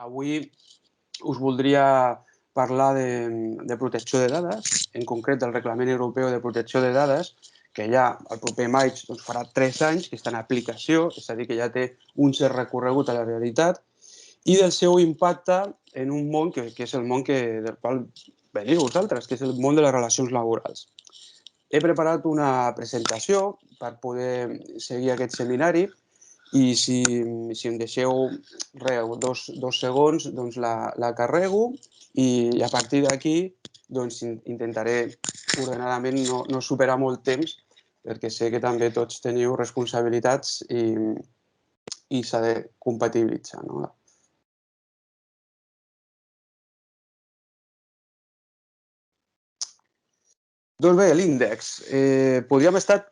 Avui us voldria parlar de protecció de dades, en concret del Reglament Europeu de Protecció de Dades, que ja el proper maig farà 3 anys que està en aplicació, és a dir, que ja té un cert recorregut a la realitat, i del seu impacte en un món que és el món del qual veniu vosaltres, que és el món de les relacions laborals. He preparat una presentació per poder seguir aquest seminari i si em deixeu dos segons, doncs la carrego i a partir d'aquí intentaré ordenadament no superar molt temps perquè sé que també tots teniu responsabilitats i s'ha de compatibilitzar. Doncs bé, l'índex. Podríem estar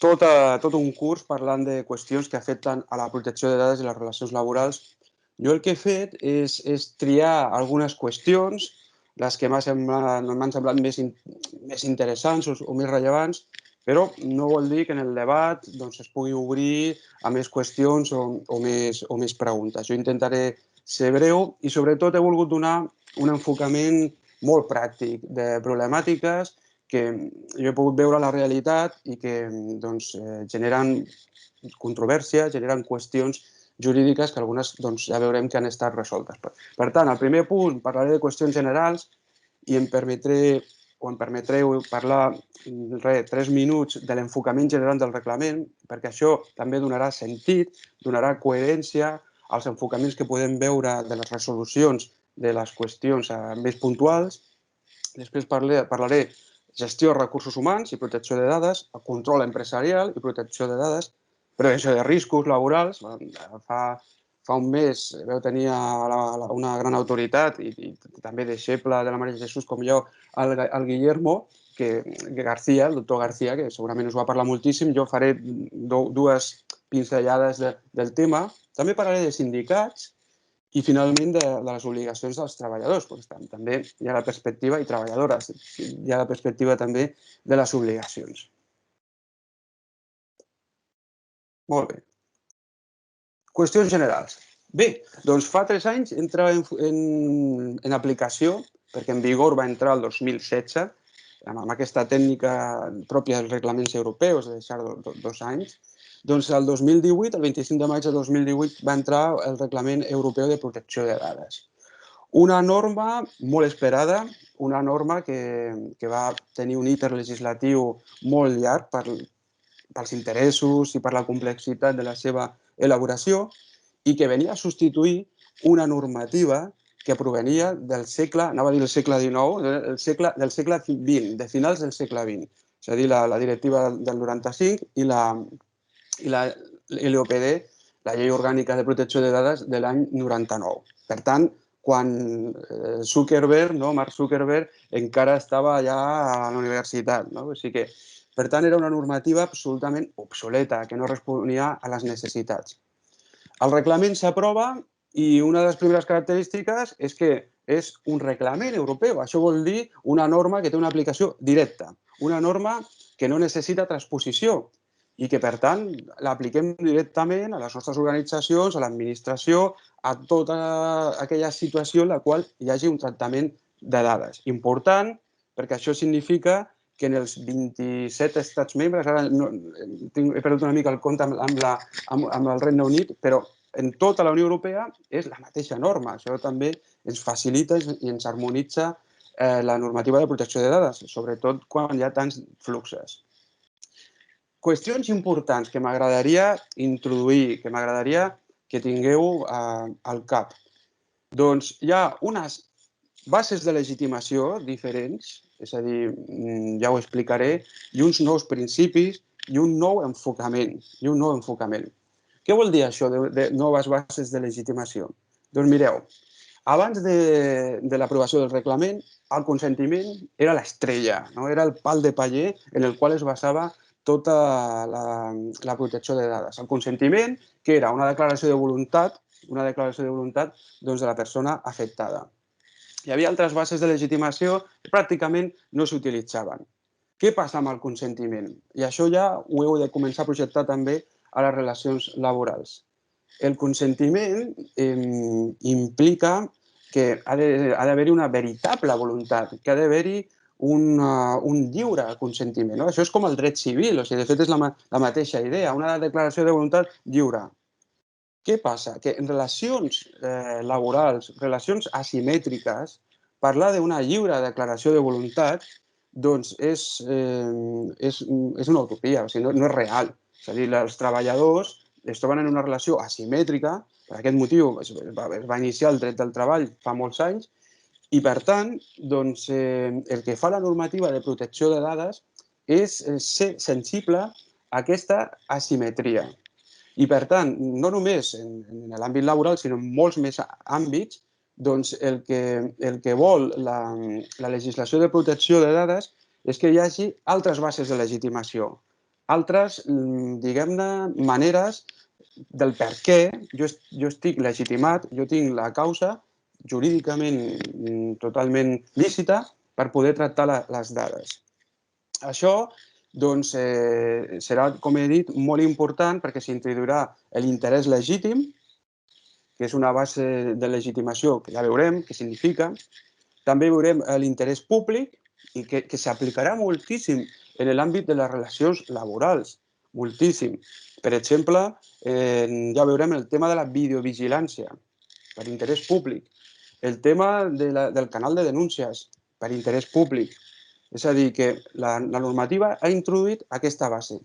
tot un curs parlant de qüestions que afecten a la protecció de dades i les relacions laborals. Jo el que he fet és triar algunes qüestions, les que m'han semblat més interessants o més rellevants, però no vol dir que en el debat es pugui obrir a més qüestions o més preguntes. Jo intentaré ser breu i sobretot he volgut donar un enfocament molt pràctic de problemàtiques que jo he pogut veure la realitat i que generen controvèrsia, generen qüestions jurídiques que algunes ja veurem que han estat resoltes. Per tant, al primer punt parlaré de qüestions generals i em permetreu parlar 3 minuts de l'enfocament general del reglament, perquè això també donarà sentit, donarà coherència als enfocaments que podem veure de les resolucions de les qüestions més puntuals. Després parlaré gestió de recursos humans i protecció de dades, control empresarial i protecció de dades, prevenció de riscos laborals. Fa un mes vau tenir una gran autoritat i també deixeble de la Maria Jesús com jo, el Guillermo García, el doctor García, que segurament us va parlar moltíssim. Jo faré dues pinzellades del tema. També parlaré de sindicats i, finalment, de les obligacions dels treballadors. També hi ha la perspectiva, i treballadores, hi ha la perspectiva també de les obligacions. Molt bé. Qüestions generals. Bé, doncs fa 3 anys entra en aplicació, perquè en vigor va entrar el 2016, amb aquesta tècnica pròpia dels reglaments europeus de deixar 2 anys. Doncs el 2018, el 25 de maig de 2018, va entrar el Reglament Europeu de Protecció de Dades. Una norma molt esperada, una norma que va tenir un íter legislatiu molt llarg pels interessos i per la complexitat de la seva elaboració i que venia a substituir una normativa que provenia del segle, anava a dir el segle XIX, del segle XX, de finals del segle XX. És a dir, la directiva del 95 i la LOPD, la Llei Orgànica de Protecció de Dades, de l'any 99. Per tant, quan Mark Zuckerberg encara estava allà a la universitat. O sigui que, per tant, era una normativa absolutament obsoleta, que no responia a les necessitats. El reglament s'aprova i una de les primeres característiques és que és un reglament europeu. Això vol dir una norma que té una aplicació directa, una norma que no necessita transposició i que, per tant, l'apliquem directament a les nostres organitzacions, a l'administració, a tota aquella situació en la qual hi hagi un tractament de dades. Important, perquè això significa que en els 27 estats membres, ara he perdut una mica el compte amb el Regne Unit, però en tota la Unió Europea és la mateixa norma. Això també ens facilita i ens harmonitza la normativa de protecció de dades, sobretot quan hi ha tants fluxes. Qüestions importants que m'agradaria introduir, que m'agradaria que tingueu al cap. Doncs hi ha unes bases de legitimació diferents, és a dir, ja ho explicaré, i uns nous principis i un nou enfocament. Què vol dir això de noves bases de legitimació? Doncs mireu, abans de l'aprovació del reglament, el consentiment era l'estrella, era el pal de paller en el qual es basava tota la protecció de dades. El consentiment, que era una declaració de voluntat de la persona afectada. Hi havia altres bases de legitimació que pràcticament no s'utilitzaven. Què passa amb el consentiment? I això ja ho heu de començar a projectar també a les relacions laborals. El consentiment implica que ha d'haver-hi una veritable voluntat, que ha d'haver-hi un lliure consentiment. No? Això és com el dret civil, o sigui, de fet és la mateixa idea, una declaració de voluntat lliure. Què passa? Que en relacions laborals, relacions asimètriques, parlar d'una lliure declaració de voluntat doncs és una utopia, o sigui, no és real. És a dir, els treballadors es troben en una relació asimètrica, per aquest motiu es va iniciar el dret del treball fa molts anys, i per tant, doncs, el que fa la normativa de protecció de dades és ser sensible a aquesta asimetria. I, per tant, no només en l'àmbit laboral, sinó en molts més àmbits, doncs el que vol la legislació de protecció de dades és que hi hagi altres bases de legitimació, altres, diguem-ne, maneres del per què jo estic legitimat, jo tinc la causa jurídicament totalment lícita per poder tractar les dades. Això doncs, serà, com he dit, molt important perquè s'introduirà l'interès legítim, que és una base de legitimació que ja veurem què significa. També veurem l'interès públic i que s'aplicarà moltíssim en l'àmbit de les relacions laborals, moltíssim. Per exemple, ja veurem el tema de la videovigilància, per interès públic, el tema del canal de denúncies, per interès públic. És a dir, que la normativa ha introduït aquesta base.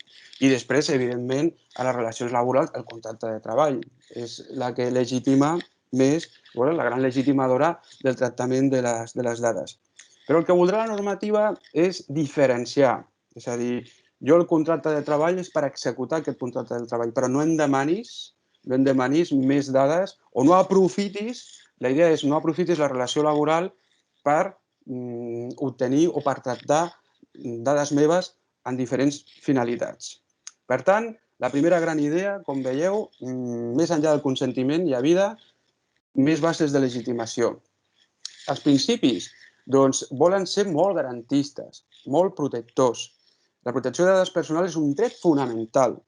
I després, evidentment, a les relacions laborals, el contracte de treball. És la que legitima més, la gran legitimadora del tractament de les dades. Però el que voldrà la normativa és diferenciar. És a dir, jo el contracte de treball és per executar aquest contracte de treball, però no em demanis més dades o no aprofitis, la idea és no aprofitis la relació laboral per obtenir o per tractar dades meves en diferents finalitats. Per tant, la primera gran idea, com veieu, més enllà del consentiment hi havia més bases de legitimació. Els principis doncs, volen ser molt garantistes, molt protectors. La protecció de dades personals és un dret fonamental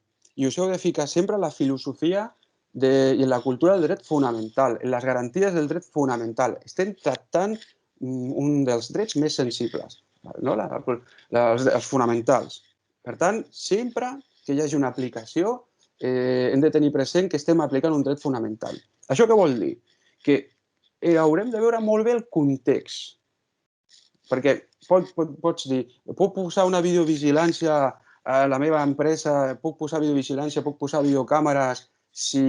i us heu de ficar sempre en la filosofia i en la cultura del dret fonamental, en les garanties del dret fonamental. Estem tractant un dels drets més sensibles, no? Els fonamentals. Per tant, sempre que hi hagi una aplicació, hem de tenir present que estem aplicant un dret fonamental. Això què vol dir? Que haurem de veure molt bé el context, perquè pots dir, puc posar una videovigilància a la meva empresa, puc posar videovigilància, puc posar videocàmeres si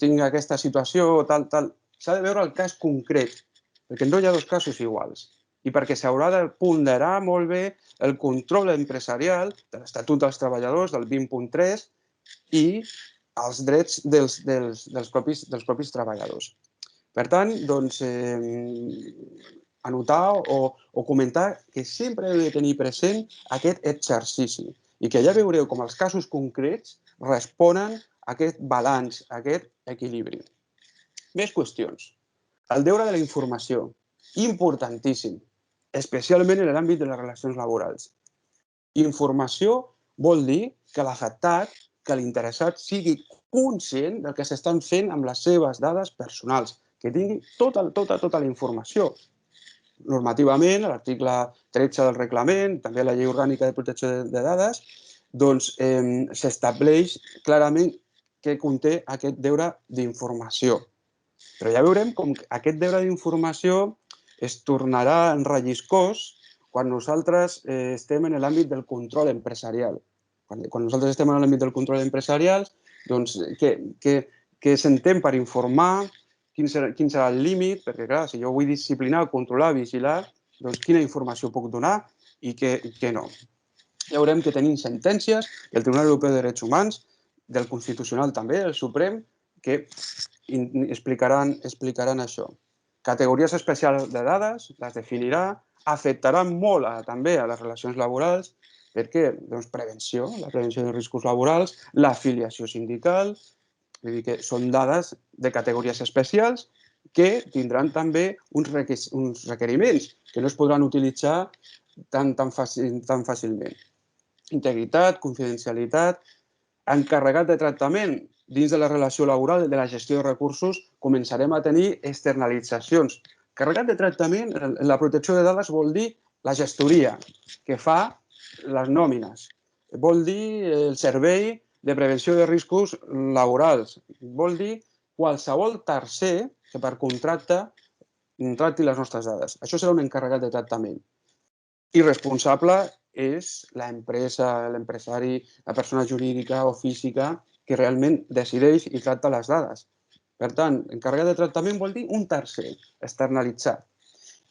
tinc aquesta situació, tal. S'ha de veure el cas concret, perquè no hi ha dos casos iguals i perquè s'haurà de ponderar molt bé el control empresarial de l'Estatut dels Treballadors, del 20.3, i els drets dels propis treballadors. Per tant, doncs, anotar o comentar que sempre heu de tenir present aquest exercici i que ja veureu com els casos concrets responen a aquest balanç, a aquest equilibri. Més qüestions. El deure de la informació, importantíssim, especialment en l'àmbit de les relacions laborals. Informació vol dir que l'afectat, que l'interessat sigui conscient del que s'estan fent amb les seves dades personals, que tingui tota la informació. Normativament, a l'article 13 del reglament, també a la Llei Orgànica de Protecció de Dades, doncs s'estableix clarament què conté aquest deure d'informació. Però ja veurem com aquest deure d'informació es tornarà enrelliscós quan nosaltres estem en l'àmbit del control empresarial. Quan nosaltres estem en l'àmbit del control empresarial, doncs què s'entén per informar, quin serà el límit, perquè clar, si jo vull disciplinar, controlar, vigilar, doncs quina informació puc donar i què no. Ja veurem que tenim sentències del Tribunal Europeu de Drets Humans, del Constitucional també, del Suprem, que explicaran això. Categories especials de dades, les definirà, afectaran molt també a les relacions laborals. Per què? Doncs prevenció, la prevenció de riscos laborals, l'afiliació sindical, vull dir que són dades de categories especials que tindran també uns requeriments que no es podran utilitzar tan fàcilment. Integritat, confidencialitat, encarregat de tractament, dins de la relació laboral, de la gestió de recursos, començarem a tenir externalitzacions. Carregat de tractament, en la protecció de dades vol dir la gestoria que fa les nòmines, vol dir el servei de prevenció de riscos laborals, vol dir qualsevol tercer que per contracte tracti les nostres dades. Això serà un encarregat de tractament. I responsable és l'empresa, l'empresari, la persona jurídica o física que realment decideix i tracta les dades. Per tant, encarregat de tractament vol dir un tercer, externalitzat.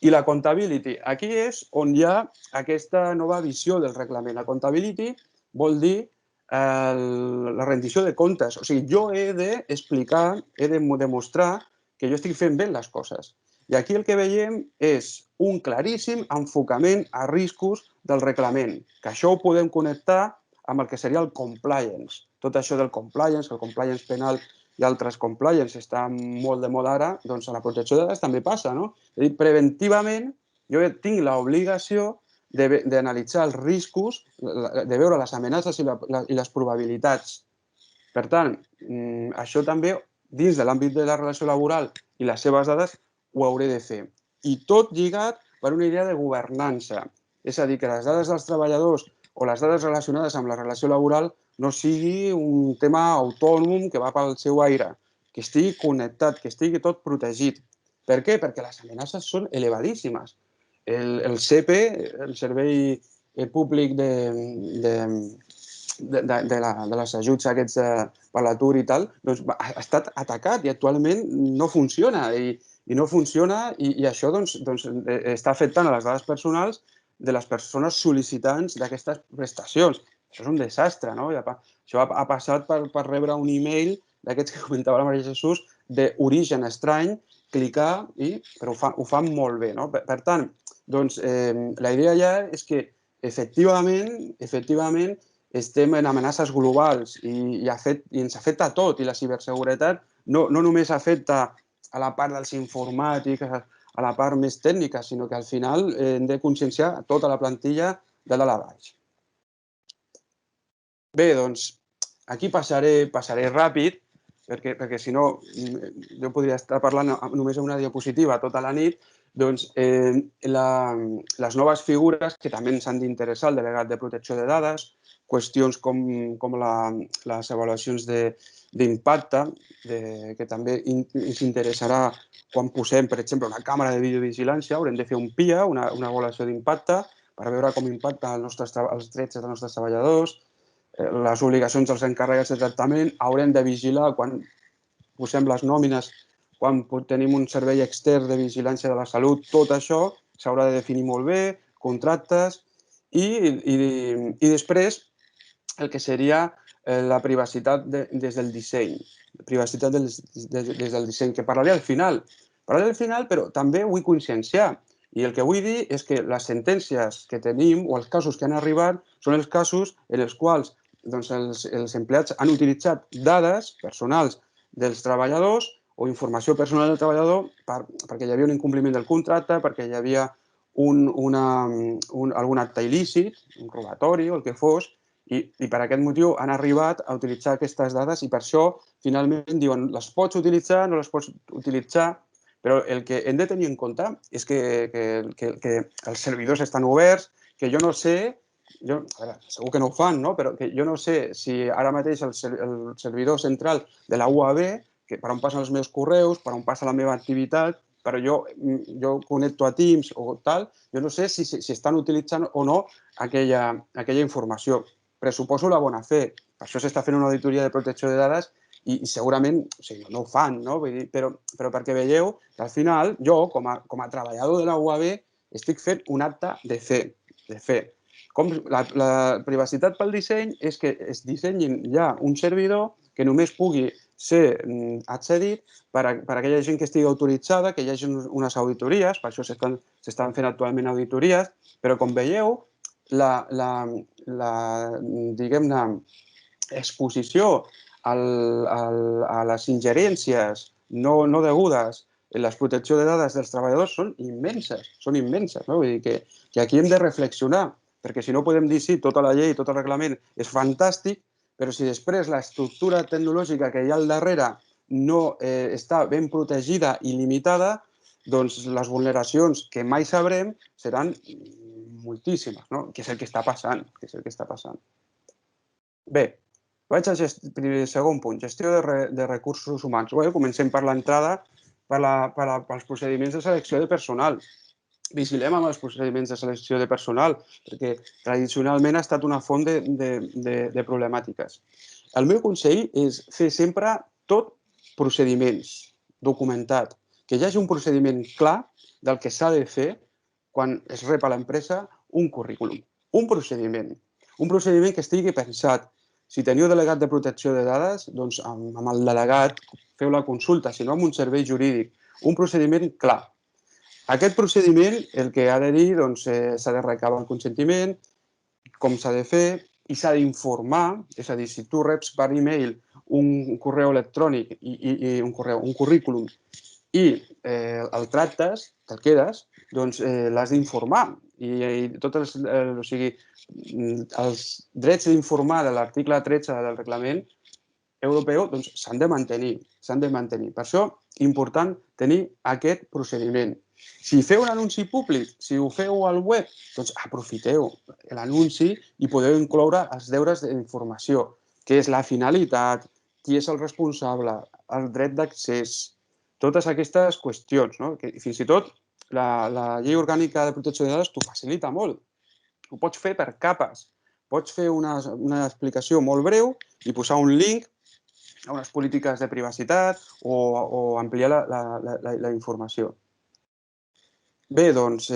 I la accountability, aquí és on hi ha aquesta nova visió del reglament. La accountability vol dir la rendició de comptes. O sigui, jo he d'explicar, he de demostrar que jo estic fent bé les coses. I aquí el que veiem és un claríssim enfocament a riscos del reglament, que això ho podem connectar amb el que seria el compliance. Tot això del compliance, el compliance penal i altres compliance està molt de moda ara, doncs a la protecció de dades també passa, no? És a dir, preventivament jo tinc l'obligació d'analitzar els riscos, de veure les amenaces i les probabilitats. Per tant, això també, dins de l'àmbit de la relació laboral i les seves dades, ho hauré de fer. I tot lligat per una idea de governança. És a dir, que les dades dels treballadors o les dades relacionades amb la relació laboral no sigui un tema autònom que va pel seu aire, que estigui connectat, que estigui tot protegit. Per què? Perquè les amenaces són elevadíssimes. El CEPE, el Servei Públic de les ajuts aquests per l'atur i tal, doncs ha estat atacat i actualment no funciona. I no funciona i això està afectant a les dades personals de les persones sol·licitants d'aquestes prestacions. Això és un desastre, no? Això ha passat per rebre un e-mail d'aquests que comentava la Maria Jesús d'origen estrany, clicar, però ho fan molt bé, no? Per tant, la idea ja és que efectivament estem en amenaces globals i ens afecta a tot. I la ciberseguretat no només afecta a la part dels informàtics, a la part més tècnica, sinó que al final hem de conscienciar tota la plantilla de dalt a baix. Bé, doncs aquí passaré ràpid, perquè si no jo podria estar parlant només en una diapositiva tota la nit. Doncs les noves figures que també ens han d'interessar, el delegat de protecció de dades, qüestions com les avaluacions d'impacte, que també ens interessarà quan posem, per exemple, una càmera de videovigilància, haurem de fer un PIA, una avaluació d'impacte, per veure com impacta els drets dels nostres treballadors, les obligacions dels encarregats de tractament, haurem de vigilar quan posem les nòmines, quan tenim un servei extern de vigilància de la salut, tot això s'haurà de definir molt bé, contractes, i després el que seria la privacitat des del disseny. Privacitat des del disseny, que parlaré al final. Parlaré al final, però també vull conscienciar. I el que vull dir és que les sentències que tenim o els casos que han arribat són els casos en els quals els empleats han utilitzat dades personals dels treballadors o informació personal del treballador perquè hi havia un incompliment del contracte, perquè hi havia algun acte il·lícit, un robatori o el que fos, i per aquest motiu han arribat a utilitzar aquestes dades i per això finalment diuen les pots utilitzar, no les pots utilitzar, però el que hem de tenir en compte és que els servidors estan oberts, que jo no sé, segur que no ho fan, no? Però que jo no sé si ara mateix el servidor central de la UAB, per on passen els meus correus, per on passa la meva activitat, però jo connecto a Teams o tal, jo no sé si estan utilitzant o no aquella informació. Pressuposo la bona fe. Per això s'està fent una auditoria de protecció de dades i segurament no ho fan, no? Però perquè veieu que al final jo, com a treballador de la UAB, estic fent un acte de fe. La privacitat pel disseny és que es dissenyin ja un servidor que només pugui ser accedit per aquella gent que estigui autoritzada, que hi hagi unes auditories, per això s'estan fent actualment auditories, però com veieu, diguem-ne, exposició a les ingerències no degudes en la protecció de dades dels treballadors són immenses, no? Vull dir que aquí hem de reflexionar, perquè si no podem dir sí, tota la llei, tot el reglament és fantàstic, però si després l'estructura tecnològica que hi ha al darrere no està ben protegida i limitada, doncs les vulneracions que mai sabrem seran moltíssimes, no? Que és el que està passant, Bé, vaig al segon punt, gestió de recursos humans. Bé, comencem per l'entrada, pels procediments de selecció de personal. Vigilem amb els procediments de selecció de personal, perquè tradicionalment ha estat una font de problemàtiques. El meu consell és fer sempre tot procediments, documentat, que hi hagi un procediment clar del que s'ha de fer quan es rep a l'empresa un currículum. Un procediment que estigui pensat. Si teniu delegat de protecció de dades, doncs amb el delegat feu la consulta, si no amb un servei jurídic. Un procediment clar. Aquest procediment el que ha de dir, doncs, s'ha de recabar el consentiment, com s'ha de fer, i s'ha d'informar, és a dir, si tu reps per e-mail un correu electrònic i un currículum i el tractes, te'l quedes, doncs l'has d'informar. I tots o sigui, els drets d'informar de l'article 13 del reglament europeu doncs, s'han de mantenir. Per això, important tenir aquest procediment. Si feu un anunci públic, si ho feu al web, doncs aprofiteu l'anunci i podeu incloure els deures d'informació, què és la finalitat, qui és el responsable, el dret d'accés, totes aquestes qüestions, no? Que fins i tot la llei orgànica de protecció de dades t'ho facilita molt. Ho pots fer per capes. Pots fer una explicació molt breu i posar un link a unes polítiques de privacitat o ampliar la informació. Bé, doncs,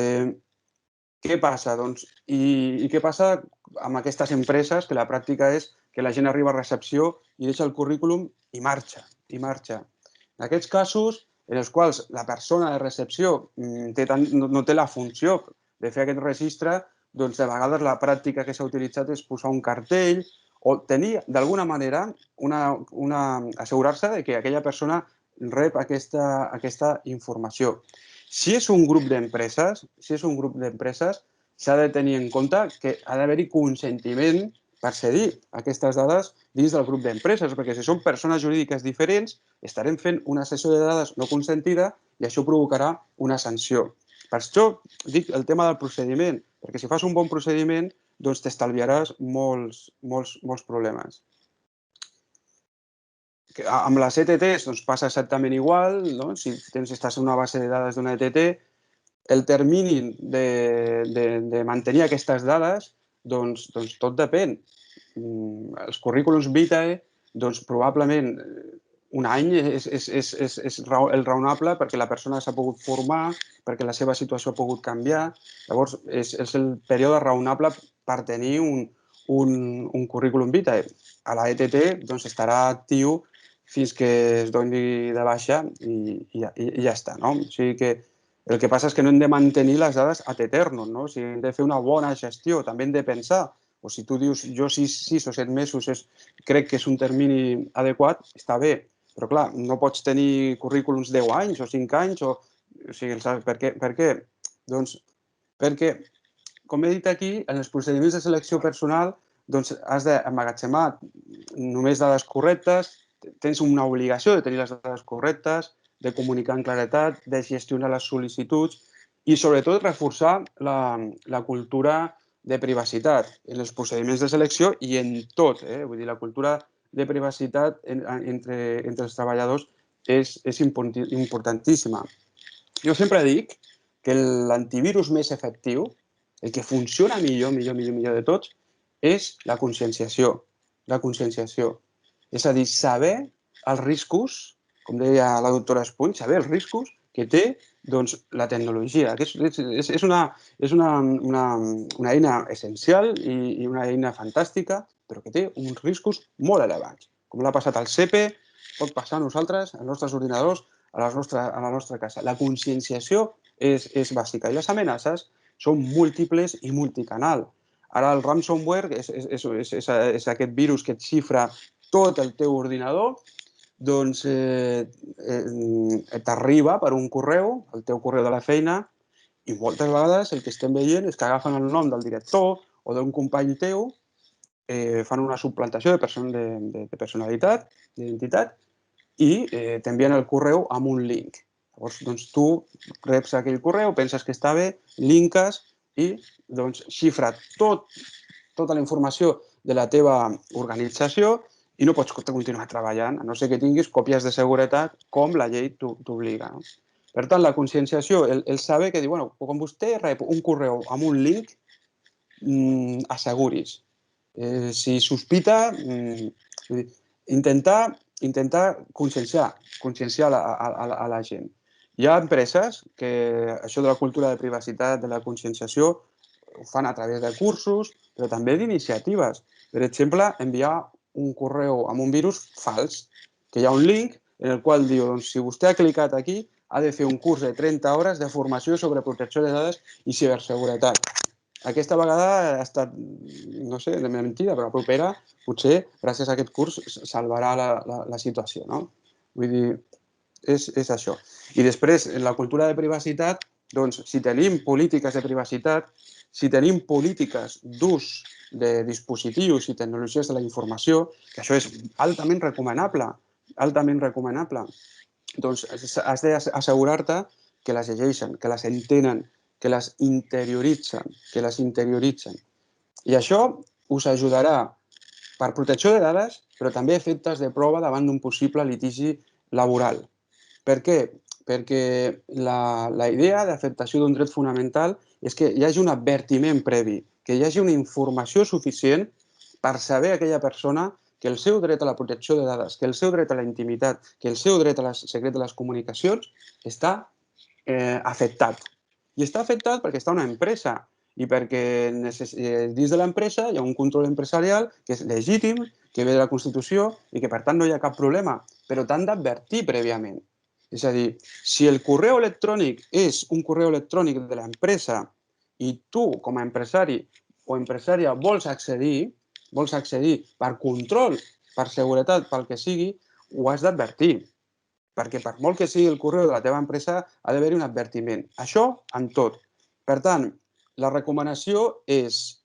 què passa? Doncs, i què passa amb aquestes empreses que la pràctica és que la gent arriba a recepció i deixa el currículum i marxa. En aquests casos, en els quals la persona de recepció no té la funció de fer aquest registre, doncs de vegades la pràctica que s'ha utilitzat és posar un cartell o tenir, d'alguna manera, assegurar-se de que aquella persona rep aquesta informació. Si és un grup d'empreses, s'ha de tenir en compte que ha d'haver-hi consentiment per cedir aquestes dades dins del grup d'empreses, perquè si són persones jurídiques diferents, estarem fent una sessió de dades no consentida i això provocarà una sanció. Per això dic el tema del procediment, perquè si fas un bon procediment, doncs t'estalviaràs molts problemes. Amb les ETTs doncs, passa exactament igual, no? Si estàs en una base de dades d'una ETT, el termini de mantenir aquestes dades, doncs tot depèn. Els currículums vitae, doncs probablement un any és el raonable perquè la persona s'ha pogut formar, perquè la seva situació ha pogut canviar. Llavors, és el període raonable per tenir un currículum vitae. A la ETT doncs, estarà actiu fins que es doni de baixa i ja està. No? O sigui que el que passa és que no hem de mantenir les dades ad eternum, no? O sigui, hem de fer una bona gestió, també hem de pensar. O si tu dius, jo 6 o 7 mesos crec que és un termini adequat, està bé. Però, clar, no pots tenir currículums 10 anys o 5 anys. O sigui, saps per què? Doncs perquè, com he dit aquí, en els procediments de selecció personal doncs has d'emmagatzemar només dades correctes, tens una obligació de tenir les dades correctes, de comunicar en claretat, de gestionar les sol·licituds i, sobretot, reforçar la cultura de privacitat en els procediments de selecció i en tot. Vull dir, la cultura de privacitat entre els treballadors és importantíssima. Jo sempre dic que l'antivirus més efectiu, el que funciona millor de tots, és la conscienciació. És a dir, saber els riscos, com deia la doctora Espuny, saber els riscos que té doncs, la tecnologia. És una eina essencial i una eina fantàstica, però que té uns riscos molt elevats. Com l'ha passat al CEPE, pot passar a nosaltres, als nostres ordinadors, a la nostra casa. La conscienciació és bàsica i les amenaces són múltiples i multicanal. Ara el ransomware és aquest virus que et xifra tot el teu ordinador, doncs t'arriba per un correu, el teu correu de la feina, i moltes vegades el que estem veient és que agafen el nom del director o d'un company teu fan una suplantació de personalitat, d'identitat, i t'envien el correu amb un link. Llavors, doncs, tu reps aquell correu, penses que està bé, linkes i doncs, xifra tota la informació de la teva organització i no pots continuar treballant, a no ser que tinguis còpies de seguretat com la llei t'obliga. No? Per tant, la conscienciació, el saber que diu, bueno, quan vostè rep un correu amb un link, asseguris. Si sospita, intentar conscienciar a la gent. Hi ha empreses que això de la cultura de privacitat, de la conscienciació, ho fan a través de cursos, però també d'iniciatives. Per exemple, enviar un correu amb un virus fals, que hi ha un link en el qual diu, doncs, si vostè ha clicat aquí, ha de fer un curs de 30 hores de formació sobre protecció de dades i ciberseguretat. Aquesta vegada ha estat, no sé, de mentida, però la propera, potser, gràcies a aquest curs, salvarà la situació, no? Vull dir, és això. I després, en la cultura de privacitat, doncs, si tenim polítiques de privacitat, si tenim polítiques d'ús de dispositius i tecnologies de la informació, que això és altament recomanable, doncs has d'assegurar-te que les llegeixen, que les entenen, que les interioritzen. I això us ajudarà per protecció de dades, però també efectes de prova davant d'un possible litigi laboral. Per què? Perquè la idea d'afectació d'un dret fonamental és que hi hagi un advertiment previ, que hi hagi una informació suficient per saber aquella persona que el seu dret a la protecció de dades, que el seu dret a la intimitat, que el seu dret al secret de les comunicacions està afectat. I està afectat perquè està una empresa i perquè dins de l'empresa hi ha un control empresarial que és legítim, que ve de la Constitució i que, per tant, no hi ha cap problema, però t'han d'advertir prèviament. És a dir, si el correu electrònic és un correu electrònic de l'empresa i tu, com a empresari o empresària, vols accedir per control, per seguretat, pel que sigui, ho has d'advertir. Perquè per molt que sigui el correu de la teva empresa, ha d'haver-hi un advertiment. Això en tot. Per tant, la recomanació és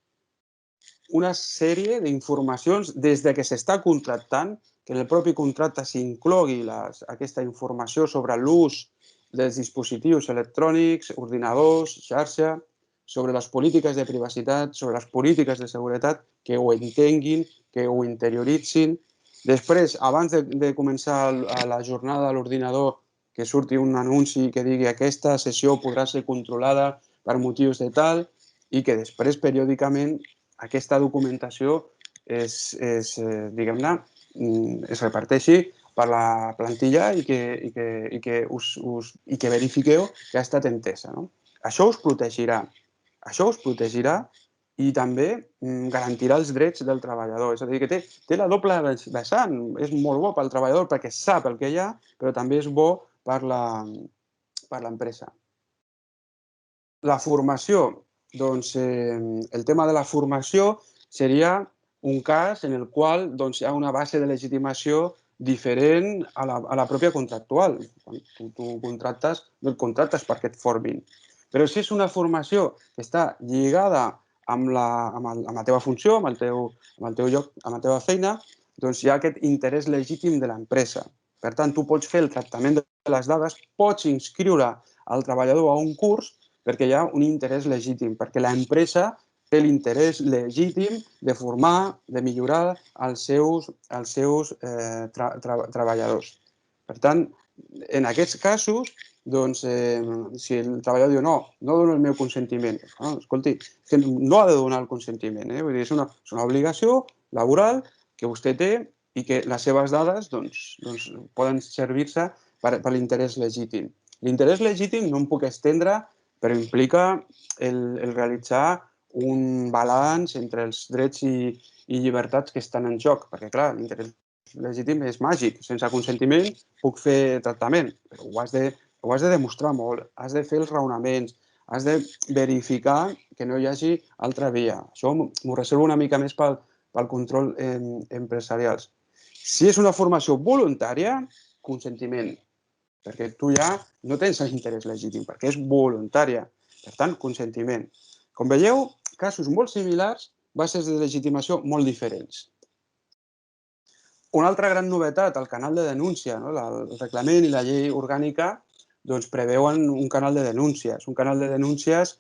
una sèrie d'informacions des de que s'està contractant, que en el propi contracte s'inclogui aquesta informació sobre l'ús dels dispositius electrònics, ordinadors, xarxa, sobre les polítiques de privacitat, sobre les polítiques de seguretat, que ho entenguin, que ho interioritzin. Després, abans de començar la jornada a l'ordinador, que surti un anunci que digui aquesta sessió podrà ser controlada per motius de tal, i que després, periòdicament, aquesta documentació diguem-ne, es reparteixi per la plantilla i que verifiqueu que ha estat entesa. No? Això us protegirà. I també garantirà els drets del treballador. És a dir, que té la doble vessant. És molt bo pel treballador perquè sap el que hi ha, però també és bo per l'empresa. La formació. Doncs el tema de la formació seria un cas en el qual doncs, hi ha una base de legitimació diferent a la pròpia contractual. Quan tu contractes, no et contractes perquè et formin. Però si és una formació que està lligada amb la teva funció, amb el teu lloc, amb la teva feina, doncs hi ha aquest interès legítim de l'empresa. Per tant, tu pots fer el tractament de les dades, pots inscriure el treballador a un curs perquè hi ha un interès legítim, perquè l'empresa té l'interès legítim de formar, de millorar els seus treballadors. Per tant, en aquests casos, doncs, si el treballador diu no dono el meu consentiment, escolti, no ha de donar el consentiment, vull dir, és una obligació laboral que vostè té i que les seves dades doncs, poden servir-se per l'interès legítim. L'interès legítim no em puc estendre, però implica el realitzar un balanç entre els drets i llibertats que estan en joc, perquè, clar, l'interès legítim és màgic. Sense consentiment puc fer tractament, però ho has de demostrar molt, has de fer els raonaments, has de verificar que no hi hagi altra via. Això m'ho reservo una mica més pel control empresarial. Si és una formació voluntària, consentiment, perquè tu ja no tens l'interès legítim, perquè és voluntària. Per tant, consentiment. Com veieu, casos molt similars, bases de legitimació molt diferents. Una altra gran novetat, el canal de denúncia. El reglament i la llei orgànica preveuen un canal de denúncies. Un canal de denúncies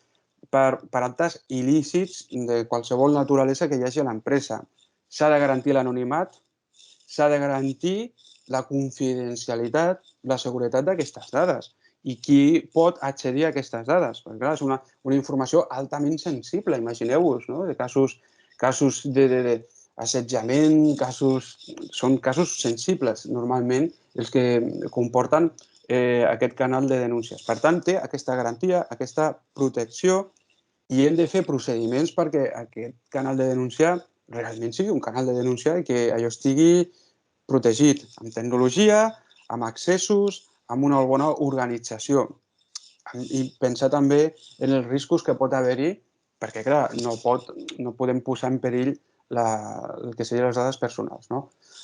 per actes il·lícits de qualsevol naturalesa que hi hagi a l'empresa. S'ha de garantir l'anonimat, s'ha de garantir la confidencialitat, la seguretat d'aquestes dades i qui pot accedir a aquestes dades. Perquè, clar, és una informació altament sensible, imagineu-vos, no? De casos d'assetjament, són casos sensibles, normalment, els que comporten aquest canal de denúncies. Per tant, té aquesta garantia, aquesta protecció i hem de fer procediments perquè aquest canal de denúncia realment sigui un canal de denúncia i que allò estigui protegit amb tecnologia, amb accessos, amb una bona organització. I pensar també en els riscos que pot haver-hi, perquè, clar, no podem posar en perill el que serien les dades personals.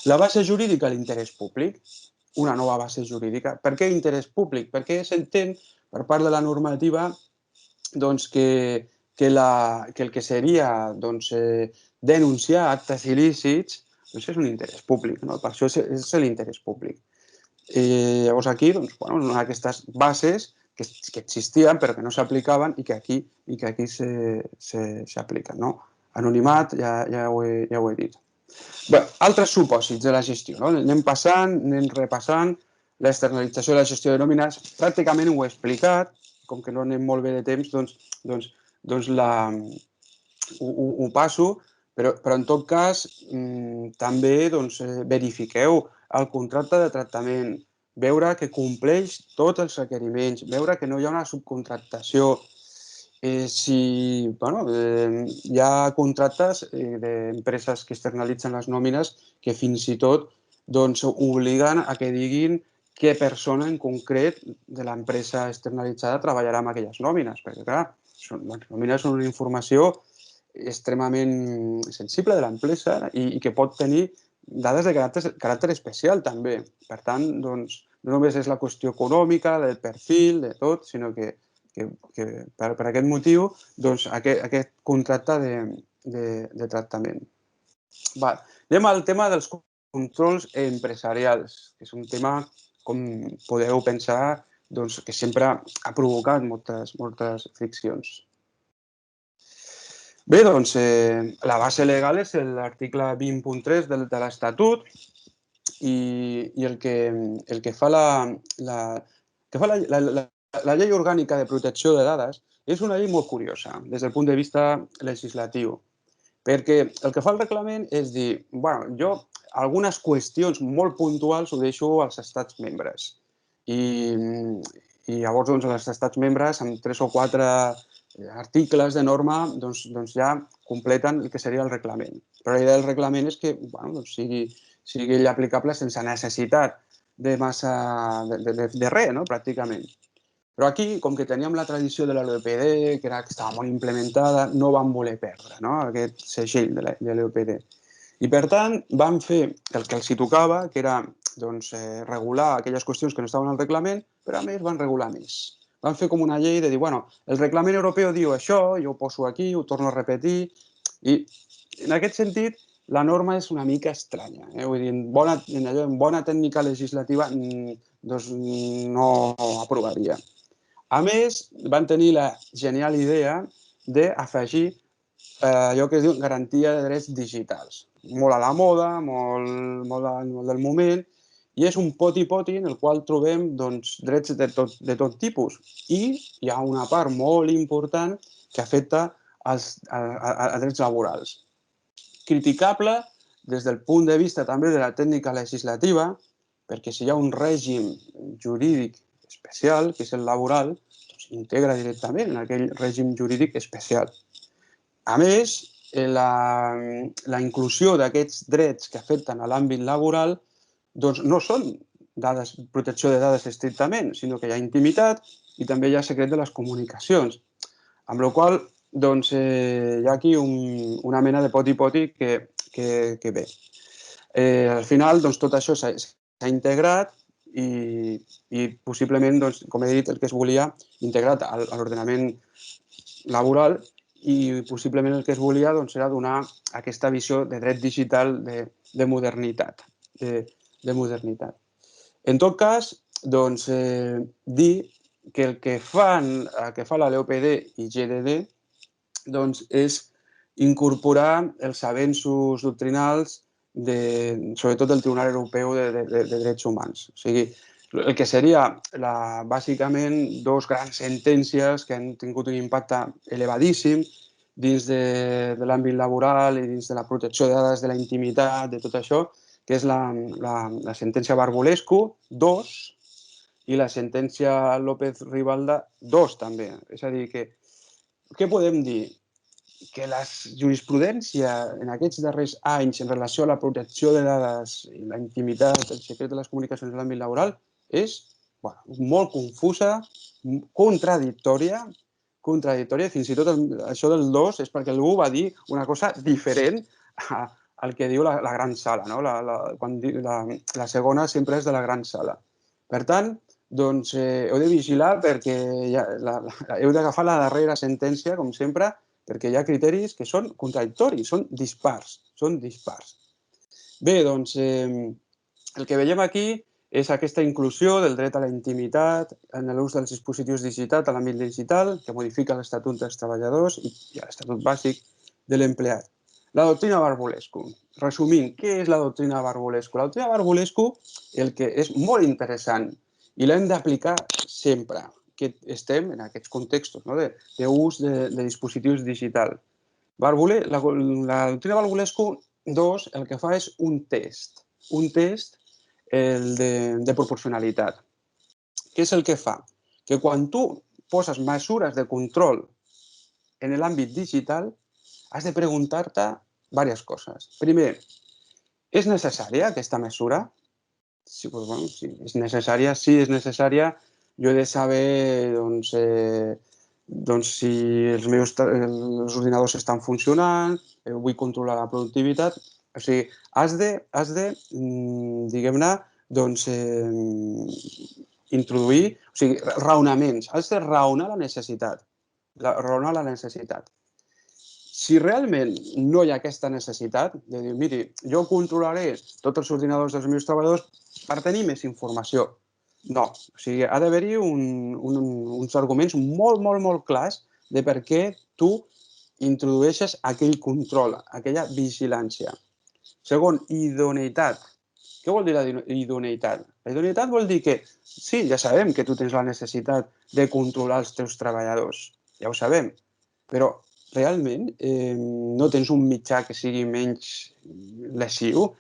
La base jurídica, l'interès públic, una nova base jurídica. Per què interès públic? Perquè s'entén per part de la normativa que el que seria denunciar actes il·lícits és un interès públic. Per això és l'interès públic. I llavors aquí, aquestes bases que existien però que no s'aplicaven i que aquí s'apliquen. Anonimat, ja ho he dit. Bé, altres supòsits de la gestió. Anem passant, anem repassant. L'externalització de la gestió de nòmines, pràcticament ho he explicat, com que no anem molt bé de temps, ho passo, però en tot cas també verifiqueu el contracte de tractament, veure que compleix tots els requeriments, veure que no hi ha una subcontractació. Si hi ha contractes d'empreses que externalitzen les nòmines que fins i tot obliguen a que diguin què persona en concret de l'empresa externalitzada treballarà amb aquelles nòmines, perquè, clar, les nòmines són una informació extremament sensible de l'empresa i que pot tenir dades de caràcter especial, també. Per tant, no només és la qüestió econòmica, del perfil, de tot, sinó que per aquest motiu aquest contracte de tractament. Anem al tema dels controls empresarials, que és un tema, com podeu pensar, que sempre ha provocat moltes friccions. Bé, la base legal és l'article 20.3 de l'Estatut i el que fa la llei orgànica de protecció de dades és una llei molt curiosa des del punt de vista legislatiu, perquè el que fa el reglament és dir, jo algunes qüestions molt puntuals ho deixo als estats membres i llavors els estats membres amb 3 o 4 articles de norma ja completen el que seria el reglament. Però la idea del reglament és que sigui ell aplicable sense necessitat de res, pràcticament. Però aquí, com que teníem la tradició de la LOPD, que estava molt implementada, no vam voler perdre aquest segell de l'OPD. I, per tant, vam fer el que els hi tocava, que era regular aquelles qüestions que no estaven al reglament, però a més van regular més. Van fer com una llei de dir, el reglament europeu diu això, jo ho poso aquí, ho torno a repetir, i en aquest sentit la norma és una mica estranya. Vull dir, en bona tècnica legislativa no aprovaria. A més, van tenir la genial idea d'afegir allò que es diu garantia de drets digitals. Molt a la moda, molt del moment, i és un poti-poti en el qual trobem drets de tot tipus. I hi ha una part molt important que afecta a drets laborals. Criticable des del punt de vista també de la tècnica legislativa, perquè si hi ha un règim jurídic especial, que és el laboral, integra directament en aquell règim jurídic especial. A més, la inclusió d'aquests drets que afecten a l'àmbit laboral no són protecció de dades estrictament, sinó que hi ha intimitat i també hi ha secret de les comunicacions. Amb la qual cosa hi ha aquí una mena de poti-poti que bé. Al final, tot això s'ha integrat i possiblement, com he dit, el que es volia integrat a l'ordenament laboral i possiblement el que es volia era donar aquesta visió de dret digital de modernitat. En tot cas, dir que el que fa la LOPD i GDD és incorporar els avenços doctrinals sobretot del Tribunal Europeu de Drets Humans. O sigui, el que seria bàsicament dos grans sentències que han tingut un impacte elevadíssim dins de l'àmbit laboral i dins de la protecció de dades de la intimitat, de tot això, que és la sentència Barbulescu 2 i la sentència López-Ribalda 2 també. És a dir, que què podem dir? Que la jurisprudència en aquests darrers anys en relació a la protecció de dades i la intimitat, el secret de les comunicacions en l'àmbit laboral és molt confusa, contradictòria, fins i tot això del 2 és perquè algú va dir una cosa diferent al que diu la gran sala. La segona sempre és de la gran sala. Per tant, heu de vigilar perquè heu d'agafar la darrera sentència, com sempre, perquè hi ha criteris que són contradictoris, són dispars. Bé, el que veiem aquí és aquesta inclusió del dret a la intimitat en l'ús dels dispositius digitals a l'àmbit digital, que modifica l'Estatut dels Treballadors i l'Estatut Bàsic de l'Empleat. La doctrina Barbulescu. Resumint, què és la doctrina Barbulescu? La doctrina Barbulescu, el que és molt interessant i l'hem d'aplicar sempre, que estem en aquests contextos d'ús de dispositius digitals. La doctrina Barbulescu 2 el que fa és un test de proporcionalitat. Què és el que fa? Que quan tu poses mesures de control en l'àmbit digital, has de preguntar-te diverses coses. Primer, és necessària aquesta mesura? Sí, és necessària. Sí, és necessària. Jo he de saber si els meus ordinadors estan funcionant, vull controlar la productivitat. O sigui, has de diguem-ne, introduir raonaments. Has de raonar la necessitat. Si realment no hi ha aquesta necessitat de dir, miri, jo controlaré tots els ordinadors dels meus treballadors per tenir més informació. No, o sigui, ha d'haver-hi uns arguments molt, molt, molt clars de per què tu introdueixes aquell control, aquella vigilància. Segon, idoneïtat. Què vol dir la idoneïtat? La idoneïtat vol dir que, sí, ja sabem que tu tens la necessitat de controlar els teus treballadors, ja ho sabem, però realment no tens un mitjà que sigui menys lesiu,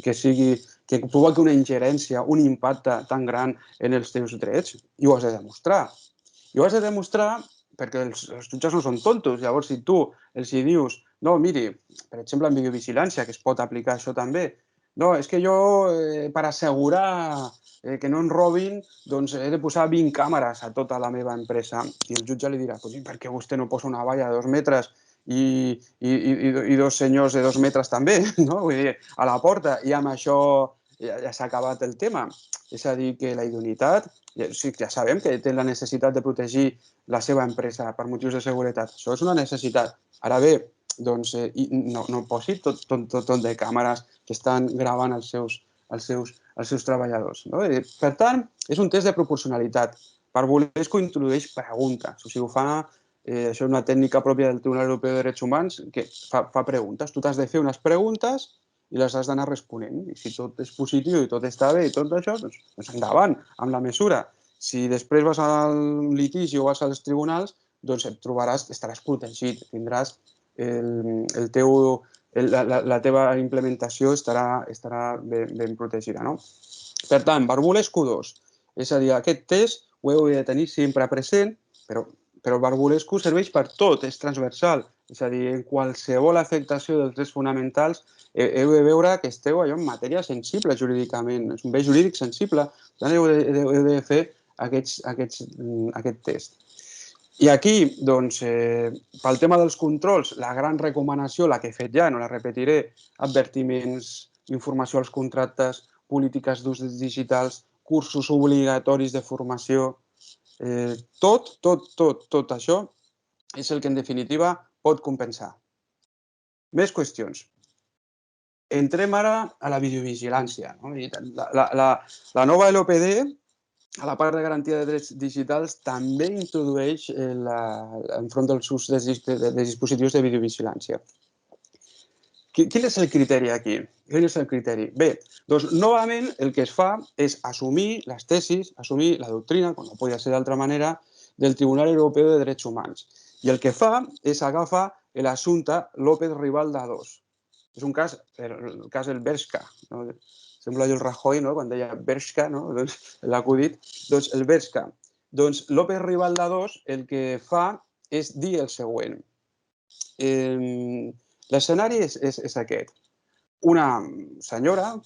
que provoqui una ingerència, un impacte tan gran en els teus drets, i ho has de demostrar. I ho has de demostrar perquè els jutges no són tontos. Llavors, si tu els dius, no, miri, per exemple, en videovigilància, que es pot aplicar això també, no, és que jo, per assegurar que no ens robin, doncs he de posar 20 càmeres a tota la meva empresa. I el jutge li dirà, per què vostè no posa una valla de 2 metres i dos senyors de 2 metres també, no? Vull dir, a la porta, i amb això ja s'ha acabat el tema. És a dir, que la idoneïtat, ja sabem que té la necessitat de protegir la seva empresa per motius de seguretat. Això és una necessitat. Ara bé, doncs no posi tot de càmeres que estan gravant els seus treballadors. Per tant, és un test de proporcionalitat. Barbulescu introdueix preguntes. O sigui, això és una tècnica pròpia del Tribunal Europeu de Drets Humans que fa preguntes. Tu t'has de fer unes preguntes i les has d'anar responent. I si tot és positiu i tot està bé i tot això, doncs endavant amb la mesura. Si després vas al litigi o vas als tribunals, doncs estaràs protegit, tindràs la teva implementació estarà ben protegida. No? Per tant, Barbulescu 2, és a dir, aquest test ho heu de tenir sempre present, però Barbulescu serveix per tot, és transversal. És a dir, en qualsevol afectació dels drets fonamentals heu de veure que esteu allò en matèria sensible jurídicament, és un bé jurídic sensible, per tant heu de fer aquest test. I aquí, doncs, pel tema dels controls, la gran recomanació, la que he fet ja, no la repetiré, advertiments, informació als contractes, polítiques d'ús digitals, cursos obligatoris de formació, tot això és el que en definitiva pot compensar. Més qüestions. Entrem ara a la videovigilància. La nova LOPD, a la part de garantia de drets digitals, també introdueix enfront dels ús de dispositius de videovigilància. Quin és el criteri aquí? Quin és el criteri? Bé, doncs novament el que es fa és assumir les tesis, assumir la doctrina, com no podia ser d'altra manera, del Tribunal Europeu de Drets Humans. I el que fa és agafar l'assumpte López-Rivalda II. És un cas, el cas del Bershka. Sembla jo el Rajoy, quan deia Bershka, l'acudit. Doncs el Bershka. Doncs López-Rivalda II el que fa és dir el següent. L'escenari és aquest. Una senyora,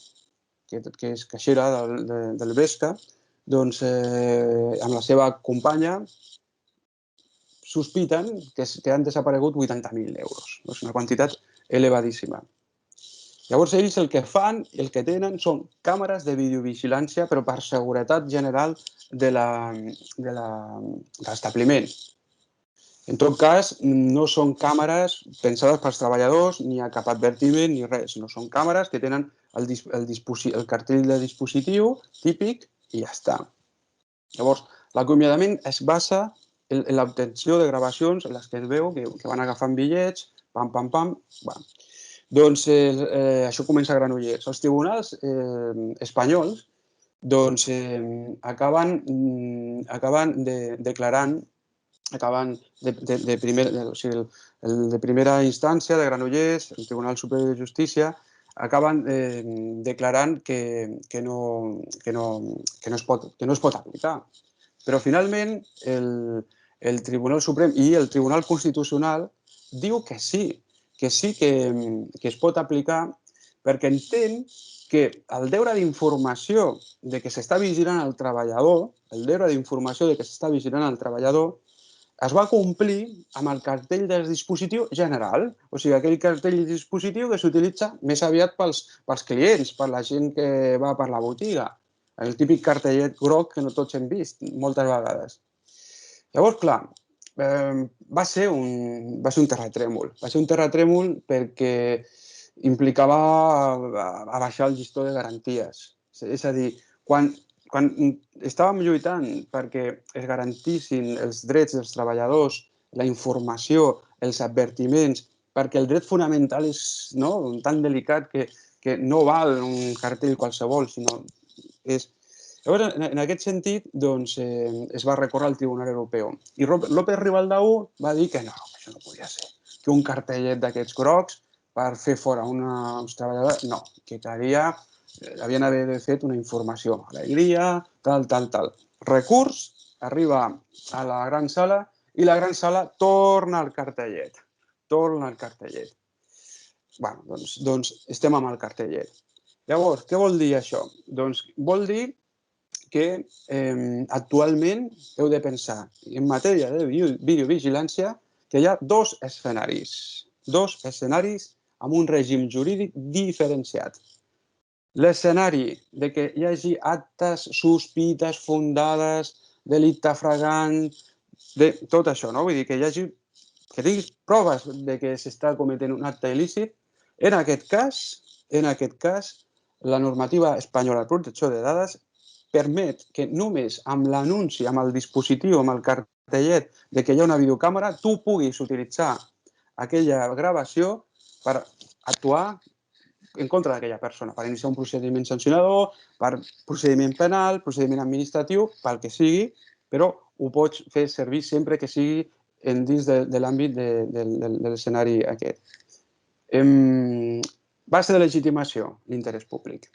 que és caixera del Bershka, doncs amb la seva companya sospiten que han desaparegut 80.000 euros. És una quantitat elevadíssima. Llavors ells el que fan, el que tenen, són càmeres de videovigilància, però per seguretat general de l'establiment. En tot cas, no són càmeres pensades pels treballadors, ni a cap advertiment, ni res. No són càmeres que tenen el cartell de dispositiu típic i ja està. Llavors, l'acomiadament es basa en l'obtenció de gravacions en les que es veu que van agafant bitllets, pam, pam, pam. Doncs això comença a Granollers. Els tribunals espanyols doncs, acaben declarant, de primera instància de Granollers, el Tribunal Superior de Justícia, acaben declarant que no es pot aplicar. Però finalment el Tribunal Suprem i el Tribunal Constitucional diu que sí, que es pot aplicar perquè entén que el deure d'informació de que s'està vigilant el treballador, es va complir amb el cartell de dispositiu general, o sigui, aquell cartell de dispositiu que s'utilitza més aviat pels clients, per la gent que va per la botiga, el típic cartellet groc que no tots hem vist moltes vegades. Llavors, clar, va ser un terratrèmol. Va ser un terratrèmol perquè implicava abaixar el llistó de garanties. És a dir, quan estàvem lluitant perquè es garantissin els drets dels treballadors, la informació, els advertiments, perquè el dret fonamental és tan delicat que no val un cartell qualsevol, sinó és... Llavors, en aquest sentit, es va recórrer al Tribunal Europeu. I López-Rivalda I va dir que no, això no podia ser. Que un cartellet d'aquests grocs per fer fora uns treballadors, no, que havien d'haver fet una informació. Alegria, tal. Recurs, arriba a la gran sala i la gran sala torna al cartellet. Doncs estem amb el cartellet. Llavors, què vol dir això? Doncs vol dir que actualment heu de pensar en matèria de videovigilància que hi ha dos escenaris amb un règim jurídic diferenciat. L'escenari de que hi hagi actes, sospites fundades, delicte flagrant, de tot això, no? Vull dir que tinguis proves de que s'està cometent un acte il·lícit. En aquest cas, la normativa espanyola de protecció de dades permet que només amb l'anunci, amb el dispositiu, amb el cartellet de que hi ha una videocàmera, tu puguis utilitzar aquella gravació per actuar en contra d'aquella persona, per iniciar un procediment sancionador, per procediment penal, procediment administratiu, pel que sigui, però ho pots fer servir sempre que sigui dins de l'àmbit de l'escenari aquest. Base de legitimació, l'interès públic.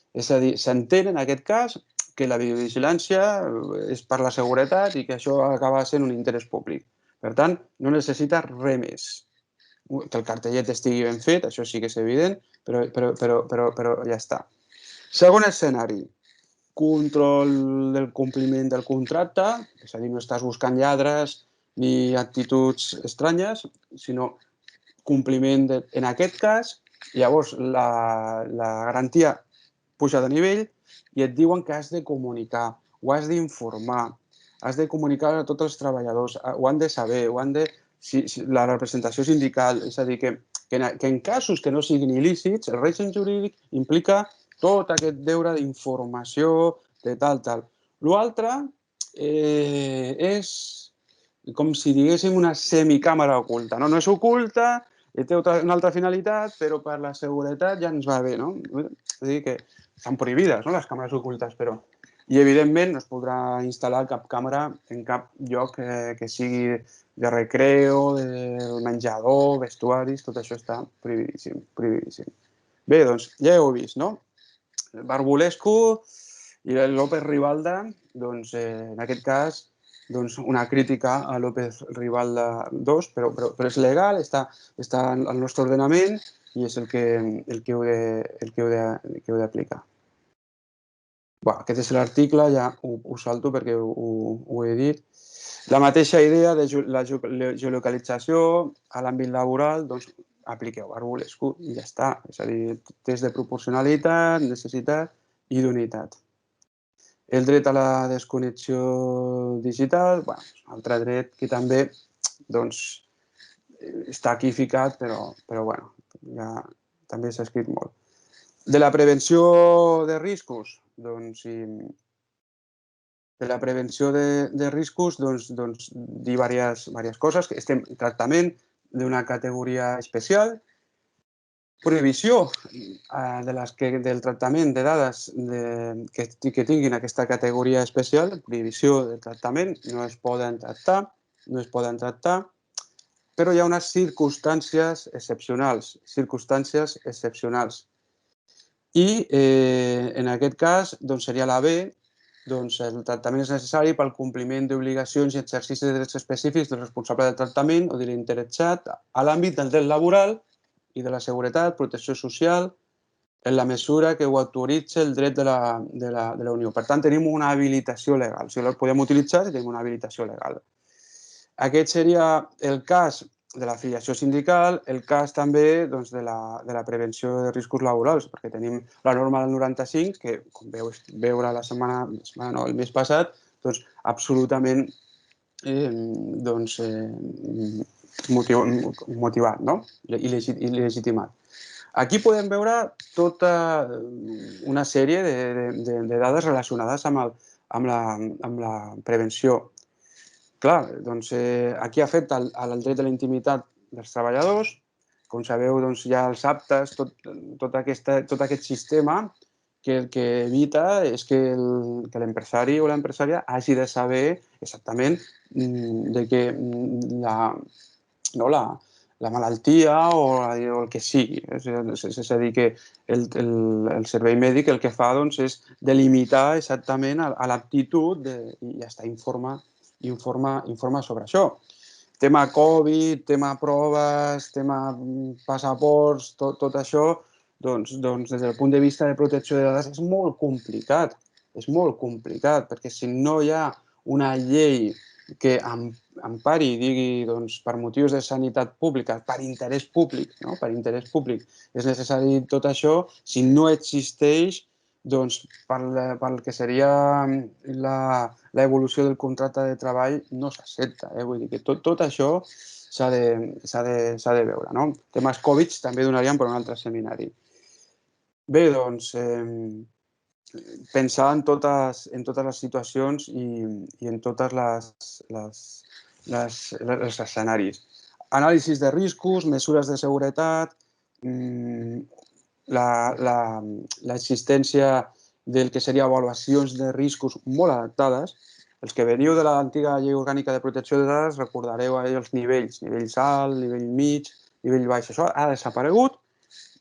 És a dir, s'entén en aquest cas que la videovigilància és per la seguretat i que això acaba sent un interès públic. Per tant, no necessita res més. Que el cartellet estigui ben fet, això sí que és evident, però ja està. Segon escenari, control del compliment del contracte, és a dir, no estàs buscant lladres ni actituds estranyes, sinó compliment en aquest cas. Llavors, la garantia puja de nivell i et diuen que has de comunicar, ho has d'informar, has de comunicar a tots els treballadors, ho han de saber, ho han de la representació sindical, és a dir, que en casos que no siguin il·lícits, el règim jurídic implica tot aquest deure d'informació, de tal. L'altre és com si diguéssim una semicàmera oculta. No és oculta, té una altra finalitat, però per la seguretat ja ens va bé, no? És a dir, que estan prohibides, no?, les càmeres ocultes, però... I, evidentment, no es podrà instal·lar cap càmera en cap lloc que sigui de recreo, del menjador, vestuaris, tot això està prohibidíssim, prohibidíssim. Bé, doncs, ja heu vist, no? Barbulescu i López Ribalda, doncs, en aquest cas, doncs, una crítica a López Ribalda II, però és legal, està al nostre ordenament i és el que heu d'aplicar. Aquest és l'article, ja ho salto perquè ho he dit. La mateixa idea de la geolocalització a l'àmbit laboral, doncs apliqueu Barbulescu i ja està. És a dir, test de proporcionalitat, necessitat i d'unitat. El dret a la desconnexió digital, altre dret que també doncs, està aquí ficat, però bueno, ja també s'ha escrit molt. De la prevenció de riscos, doncs, de la prevenció de riscos, doncs dir diverses coses. Estem en tractament d'una categoria especial, prohibició del tractament de dades que tinguin aquesta categoria especial, prohibició del tractament, no es poden tractar, però hi ha unes circumstàncies excepcionals. I en aquest cas seria la B, doncs el tractament és necessari pel compliment d'obligacions i exercici de drets específics del responsable del tractament o de l'interessat a l'àmbit del dret laboral i de la seguretat, protecció social, en la mesura que ho autoritza el dret de la Unió. Per tant, tenim una habilitació legal. Si el podem utilitzar, tenim una habilitació legal. Aquest seria el cas de l'afiliació sindical, el cas també doncs, de la prevenció de riscos laborals, perquè tenim la norma del 95, que, com veu veure el mes passat, doncs, absolutament motivat, no? I legitimat. Aquí podem veure tota una sèrie de dades relacionades amb la prevenció. Clar, doncs aquí afecta el dret de la intimitat dels treballadors. Com sabeu, doncs, hi ha els aptes, tot aquest sistema que el que evita és que l'empresari o l'empresària hagi de saber exactament de què la malaltia o el que sigui. És a dir, que el servei mèdic el que fa doncs, és delimitar exactament a l'aptitud i ja està, informa sobre això. Tema Covid, tema proves, tema passaports, tot això, doncs, des del punt de vista de protecció de dades és molt complicat. És molt complicat, perquè si no hi ha una llei que empari, digui, doncs, per motius de sanitat pública, per interès públic, no? Per interès públic és necessari tot això, si no existeix, doncs, pel que seria l'evolució del contracte de treball no s'accepta. Vull dir que tot això s'ha de veure, no? Temes Covid també donaríem per un altre seminari. Bé, doncs, pensar en totes les situacions i en totes els escenaris. Anàlisis de riscos, mesures de seguretat, l'existència del que seria avaluacions de riscos molt adaptades. Els que veniu de l'antiga llei orgànica de protecció de dades recordareu els nivells, nivell alt, nivell mig, nivell baix. Això ha desaparegut,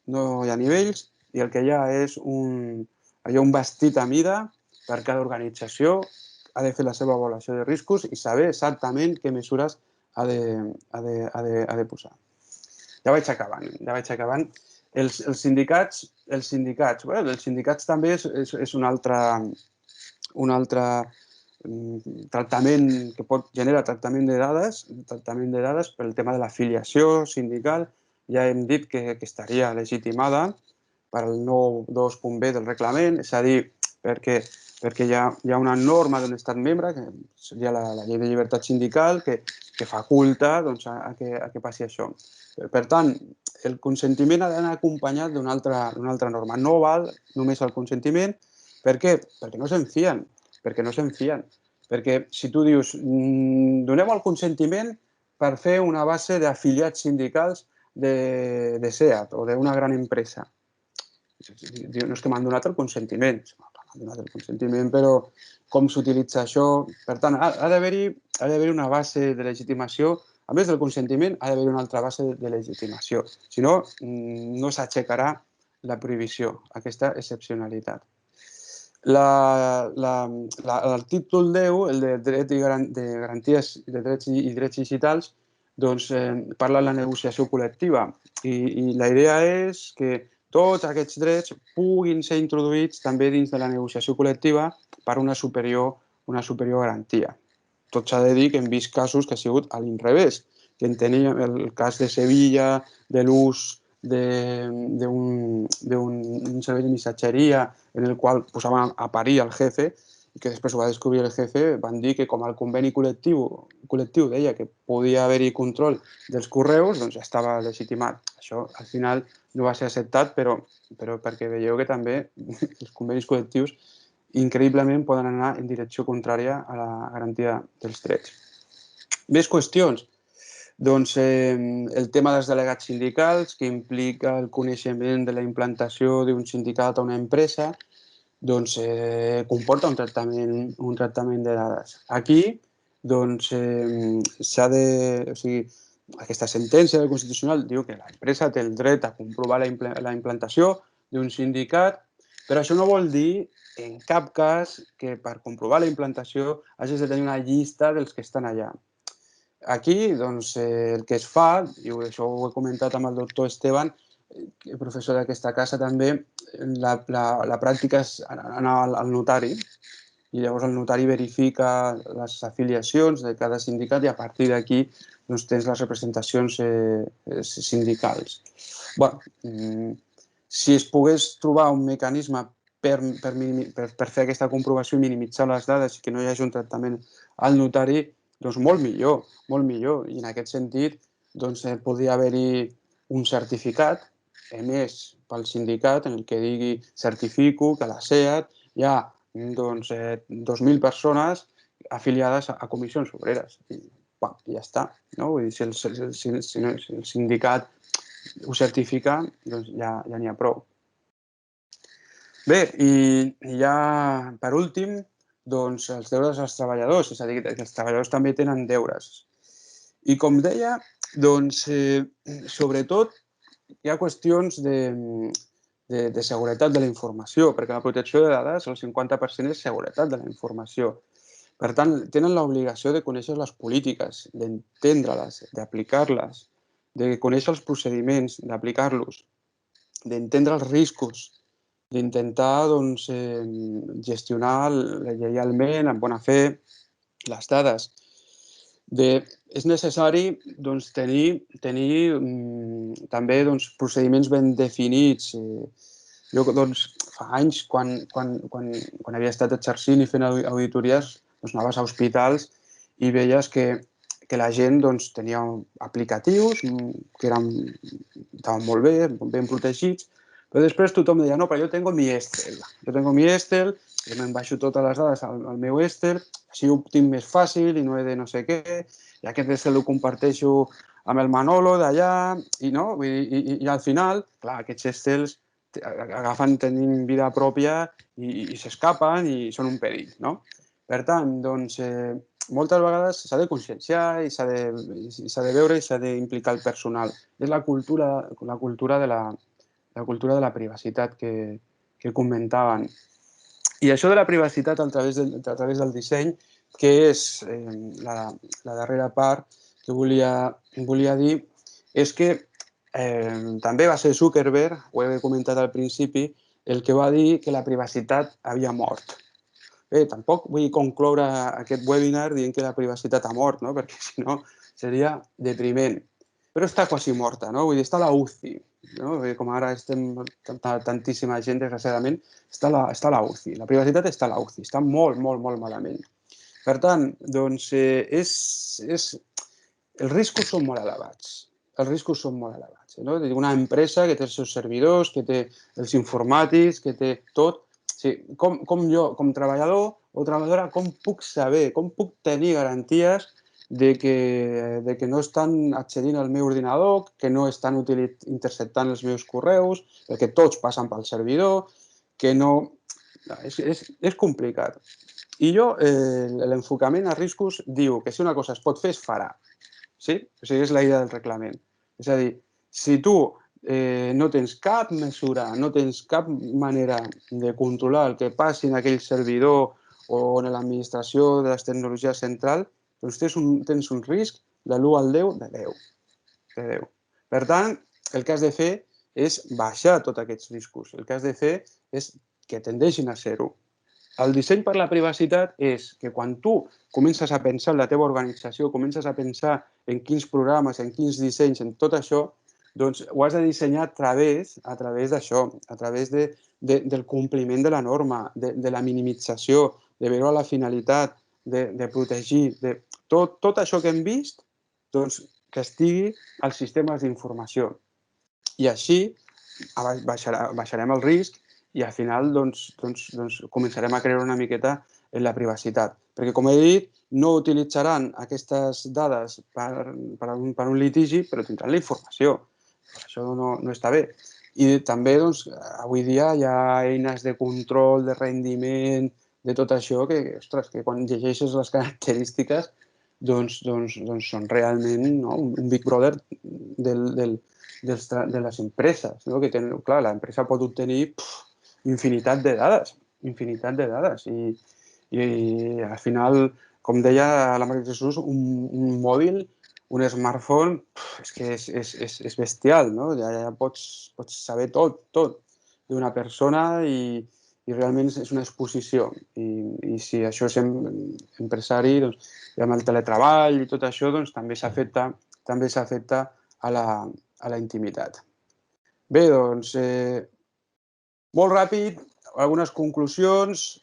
no hi ha nivells, i el que hi ha és un vestit a mida per cada organització, ha de fer la seva avaluació de riscos i saber exactament què mesures ha de posar. Ja vaig acabant. Els sindicats també és un altre tractament que pot generar tractament de dades pel tema de l'afiliació sindical. Ja hem dit que estaria legitimada per al 9.2.b del reglament, és a dir, perquè hi ha una norma d'un estat membre, que seria la llei de llibertat sindical, que faculta a que passi això. Per tant, el consentiment ha d'anar acompanyat d'una altra norma. No val només el consentiment. Per què? Perquè no se'n fien. Perquè si tu dius donem el consentiment per fer una base d'afiliats sindicals de SEAT o d'una gran empresa. No és que m'han donat el consentiment. M'han donat el consentiment, però com s'utilitza això? Per tant, ha d'haver-hi una base de legitimació. A més del consentiment, ha d'haver una altra base de legitimació. Si no, no s'aixecarà la prohibició, aquesta excepcionalitat. El títol 10, el de dret de garanties de drets i drets digitals, doncs parla de la negociació col·lectiva i la idea és que tots aquests drets puguin ser introduïts també dins de la negociació col·lectiva per una superior garantia. Tot s'ha de dir que hem vist casos que ha sigut a l'inrevés, que en teníem el cas de Sevilla, de l'ús d'un servei de missatgeria en el qual posaven a parir el jefe i que després ho va descobrir el jefe, van dir que com el conveni col·lectiu deia que podia haver-hi control dels correus, doncs ja estava legitimat. Això al final no va ser acceptat, però perquè veieu que també els convenis col·lectius increïblement poden anar en direcció contrària a la garantia dels drets. Més qüestions. Doncs el tema dels delegats sindicals, que implica el coneixement de la implantació d'un sindicat a una empresa, doncs comporta un tractament de dades. Aquí, doncs, s'ha de... O sigui, aquesta sentència del Constitucional diu que l'empresa té el dret a comprovar la implantació d'un sindicat, però això no vol dir en cap cas que per comprovar la implantació hagis de tenir una llista dels que estan allà. Aquí, doncs, el que es fa, i això ho he comentat amb el doctor Esteban, professor d'aquesta casa també, la pràctica és anar al notari i llavors el notari verifica les afiliacions de cada sindicat i a partir d'aquí doncs, tens les representacions sindicals. Bé, si es pogués trobar un mecanisme per fer aquesta comprovació i minimitzar les dades i que no hi hagi un tractament al notari, doncs molt millor. I en aquest sentit doncs, podria haver-hi un certificat emès pel sindicat en el que digui certifico que a la SEAT hi ha doncs, 2.000 persones afiliades a comissions obreres. I ja està. No? Vull dir, si el sindicat ho certifica, doncs ja n'hi ha prou. Bé, i ja per últim, doncs els deures dels treballadors, és a dir, que els treballadors també tenen deures. I com deia, doncs, sobretot hi ha qüestions de seguretat de la informació, perquè la protecció de dades, el 50% és seguretat de la informació. Per tant, tenen l'obligació de conèixer les polítiques, d'entendre-les, d'aplicar-les, de conèixer els procediments, d'aplicar-los, d'entendre els riscos, d'intentar doncs, gestionar lleialment, amb bona fe, les dades. És necessari doncs, tenir també doncs, procediments ben definits. Jo doncs, fa anys, quan havia estat exercint i fent auditories, doncs, anaves a hospitals i veies que la gent doncs, tenia aplicatius que estaven molt bé, ben protegits, però després tothom deia, no, però jo tengo mi Excel. Jo me'n baixo totes les dades al meu Excel, així ho tinc més fàcil i no he de no sé què, i aquest Excel ho comparteixo amb el Manolo d'allà, i al final, clar, aquests Excels agafen tenint vida pròpia i s'escapen i són un perill, no? Per tant, doncs, moltes vegades s'ha de conscienciar i s'ha de veure i s'ha d'implicar el personal. És la cultura de la privacitat que comentaven. I això de la privacitat a través del disseny, que és la darrera part que volia dir, és que també va ser Zuckerberg, ho he comentat al principi, el que va dir que la privacitat havia mort. Bé, tampoc vull concloure aquest webinar dient que la privacitat ha mort, no? Perquè si no seria depriment. Però està quasi morta, no? Vull dir, està a la UCI, no? Com ara estem tantíssima gent, desgraciadament, està a la UCI. La privacitat està a la UCI, està molt, molt, molt malament. Per tant, doncs, els riscos són molt elevats. Els riscos són molt elevats. No? Una empresa que té els seus servidors, que té els informàtics, que té tot. Sí, com jo, com treballador o treballadora, com puc saber, com puc tenir garanties de que no estan accedint al meu ordinador, que no estan interceptant els meus correus, perquè tots passen pel servidor, que no... És complicat. I jo, l'enfocament a riscos diu que si una cosa es pot fer, es farà. Sí? O sigui, és la idea del reglament. És a dir, si tu no tens cap mesura, no tens cap manera de controlar el que passi en aquell servidor o en l'administració de les tecnologies central, doncs tens un risc de l'1 al 10 de 10. De 10. Per tant, el que has de fer és baixar tots aquests riscos. El que has de fer és que tendeixin a ser-ho. El disseny per la privacitat és que quan tu comences a pensar en la teva organització, comences a pensar en quins programes, en quins dissenys, en tot això, doncs ho has de dissenyar a través d'això, a través del compliment de la norma, de la minimització, de veure la finalitat, de protegir, de tot això que hem vist, doncs que estigui als sistemes d'informació. I així baixarem el risc i al final doncs, començarem a creure una miqueta en la privacitat. Perquè, com he dit, no utilitzaran aquestes dades per un litigi, però tindran la informació. Això no està bé. I també, doncs, avui dia hi ha eines de control, de rendiment, de tot això, que, ostres, que quan llegeixes les característiques doncs són realment, no, un Big Brother de les empreses. No? Que tenen, clar, l'empresa pot obtenir infinitat de dades. I al final, com deia la Maria Jesús, un mòbil, un smartphone, és que és bestial, no? Ja pots saber tot d'una persona i realment és una exposició. I si això és empresari, doncs, i amb el teletreball i tot això, doncs també s'afecta a la intimitat. Bé, doncs, molt ràpid, algunes conclusions.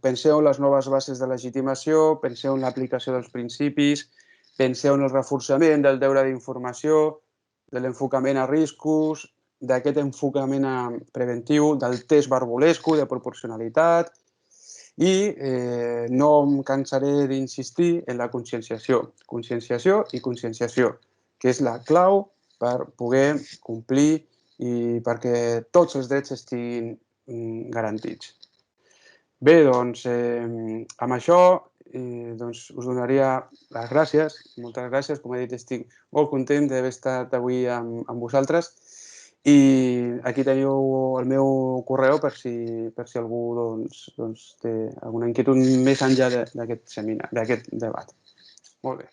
Penseu en les noves bases de legitimació, penseu en l'aplicació dels principis, penseu en el reforçament del deure d'informació, de l'enfocament a riscos, d'aquest enfocament preventiu, del test barbolesco, de proporcionalitat, i no em cansaré d'insistir en la conscienciació. Conscienciació i conscienciació, que és la clau per poder complir i perquè tots els drets estiguin garantits. Bé, doncs, amb això doncs, us donaria les gràcies, moltes gràcies. Com he dit, estic molt content d'haver estat avui amb vosaltres i aquí teniu el meu correu per si algú doncs, té alguna inquietud més enllà d'aquest debat. Molt bé.